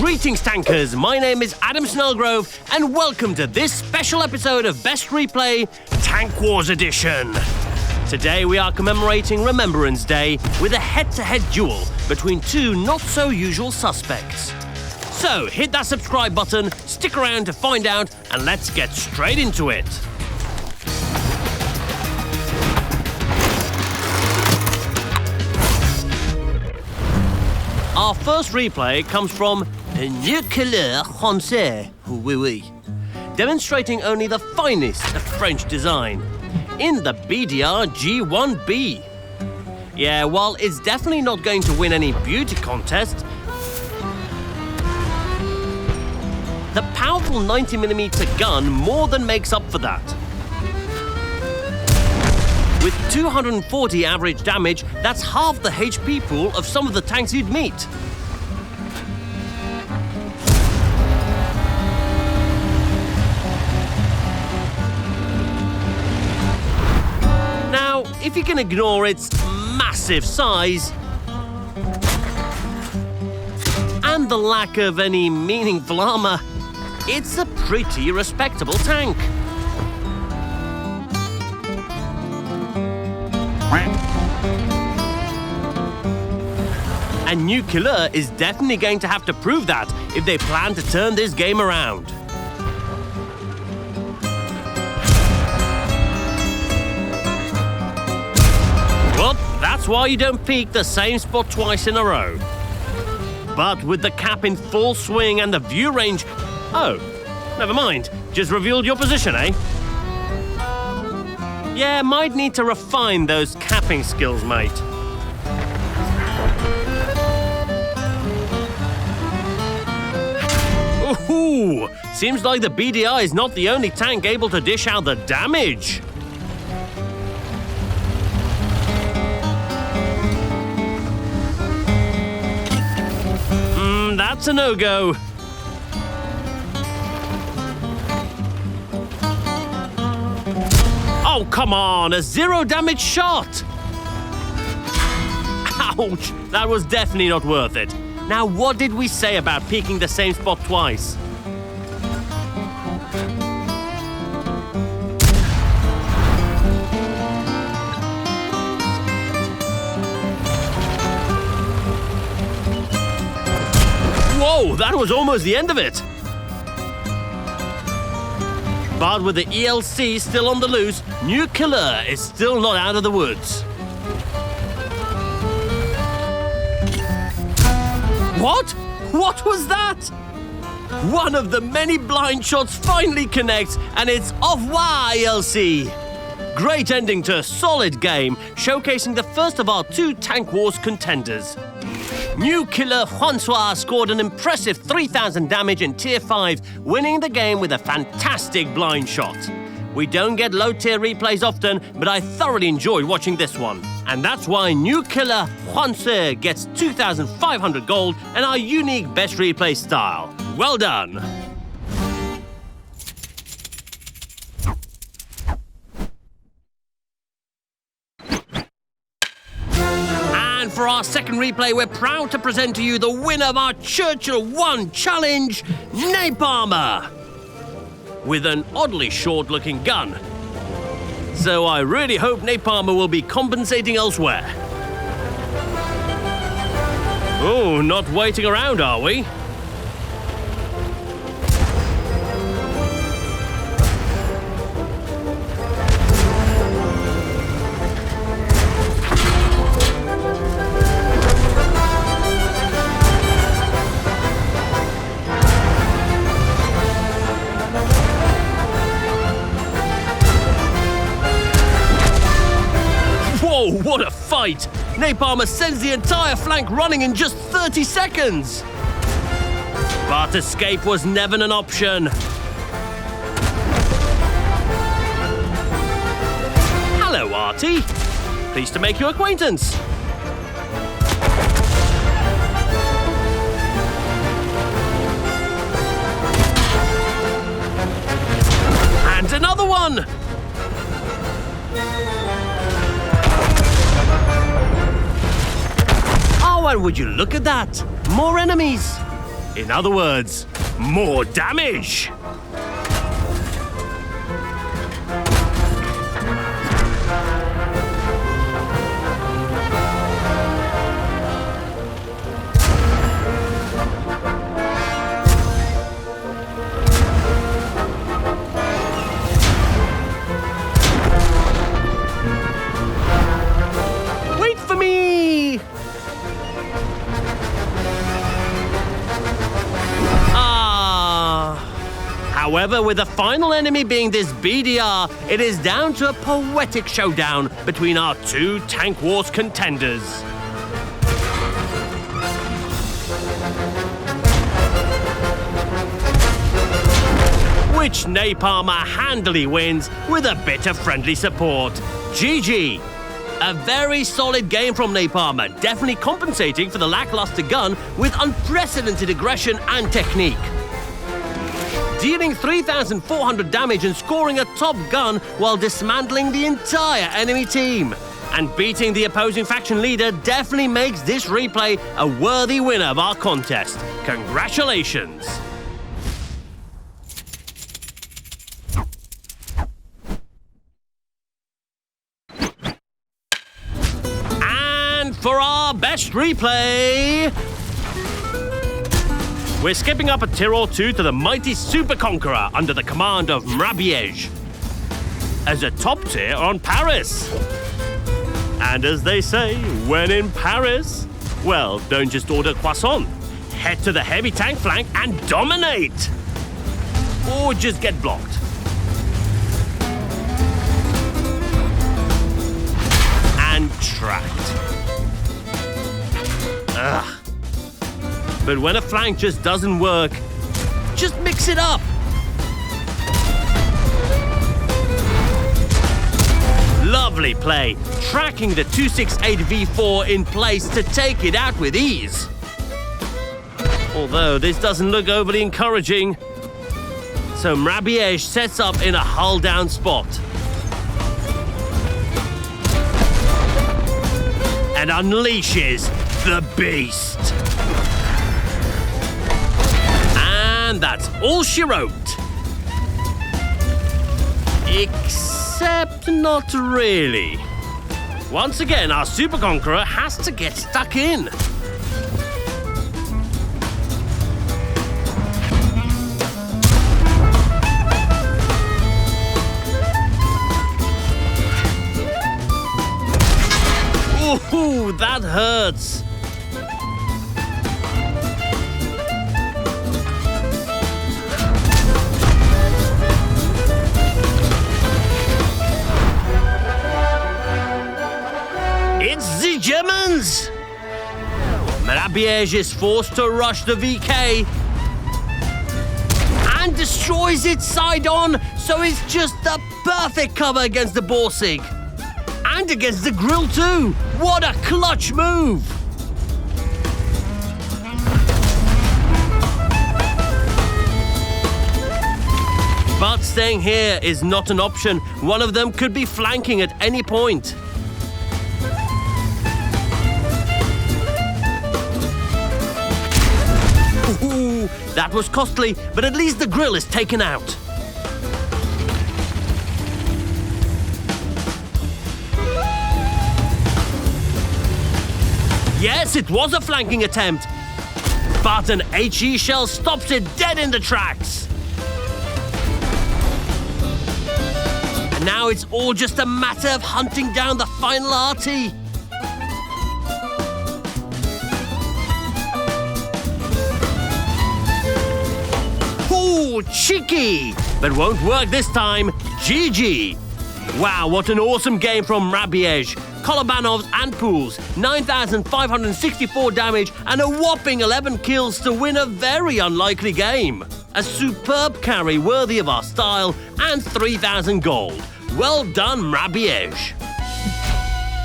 Greetings tankers, my name is Adam Snellgrove and welcome to this special episode of Best Replay Tank Wars Edition. Today we are commemorating Remembrance Day with a head-to-head duel between two not-so-usual suspects. So hit that subscribe button, stick around to find out, and let's get straight into it. Our first replay comes from Churchill I, demonstrating only the finest of French design in the BDR G1 B. Yeah, while it's definitely not going to win any beauty contest, the powerful 90mm gun more than makes up for that. With 240 average damage, that's half the HP pool of some of the tanks you'd meet. Now, if you can ignore its massive size and the lack of any meaningful armor, it's a pretty respectable tank. And Churchill is definitely going to have to prove that if they plan to turn this game around. Well, that's why you don't peek the same spot twice in a row. But with the cap in full swing and the view range... Oh, never mind. Just revealed your position, eh? Yeah, might need to refine those capping skills, mate. Ooh, seems like the BDR is not the only tank able to dish out the damage. That's a no-go. Oh, come on, a zero damage shot! Ouch, that was definitely not worth it. Now, what did we say about peeking the same spot twice? Whoa, that was almost the end of it. But with the ELC still on the loose, Churchill is still not out of the woods. What? What was that? One of the many blind shots finally connects, and it's au revoir, ELC. Great ending to a solid game, showcasing the first of our two Tank Wars contenders. Churchill Francois scored an impressive 3,000 damage in Tier 5, winning the game with a fantastic blind shot. We don't get low-tier replays often, but I thoroughly enjoyed watching this one. And that's why Churchill Francois gets 2,500 gold and our unique best replay style. Well done! And for our second replay, we're proud to present to you the winner of our Churchill I challenge, Napalmer, with an oddly short-looking gun. So I really hope Napalmer will be compensating elsewhere. Oh, not waiting around, are we? Whoa, what a fight! Napalmer sends the entire flank running in just 30 seconds! But escape was never an option. Hello, Artie. Pleased to make your acquaintance. And another one! Oh, and would you look at that? More enemies! In other words, more damage. Wait for me! However, with the final enemy being this BDR, it is down to a poetic showdown between our two Tank Wars contenders. Which Napalmer handily wins with a bit of friendly support. GG! A very solid game from Napalmer, definitely compensating for the lackluster gun with unprecedented aggression and technique. Dealing 3,400 damage and scoring a top gun while dismantling the entire enemy team. And beating the opposing faction leader definitely makes this replay a worthy winner of our contest. Congratulations! And for our best replay, we're skipping up a tier or two to the mighty Super Conqueror under the command of Remembrance as a top tier on Paris. And as they say, when in Paris, well, don't just order croissant. Head to the heavy tank flank and dominate! Or just get blocked. And tracked. Ugh. But when a flank just doesn't work, just mix it up. Lovely play, tracking the 268V4 in place to take it out with ease. Although this doesn't look overly encouraging. So Remembrance sets up in a hull-down spot. And unleashes the beast. And that's all she wrote. Except not really. Once again, our Super Conqueror has to get stuck in. Ooh, that hurts. It's the Germans! Remembrance is forced to rush the VK and destroys its side on, so it's just the perfect cover against the Borsig. And against the grill too! What a clutch move! But staying here is not an option. One of them could be flanking at any point. Ooh, that was costly, but at least the grill is taken out. Yes, it was a flanking attempt, but an HE shell stops it dead in the tracks. And now it's all just a matter of hunting down the final RT. Ooh, cheeky! But won't work this time. GG! Wow, what an awesome game from Remembrance. Kolobanovs and Pools, 9,564 damage and a whopping 11 kills to win a very unlikely game. A superb carry worthy of our style and 3,000 gold. Well done, Remembrance.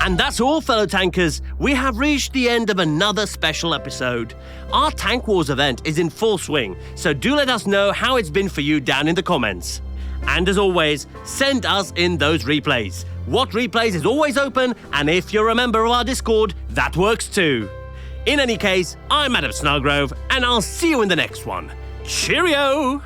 And that's all, fellow tankers. We have reached the end of another special episode. Our Tank Wars event is in full swing, so do let us know how it's been for you down in the comments. And as always, send us in those replays. What Replays is always open, and if you're a member of our Discord, that works too. In any case, I'm Adam Snellgrove, and I'll see you in the next one. Cheerio!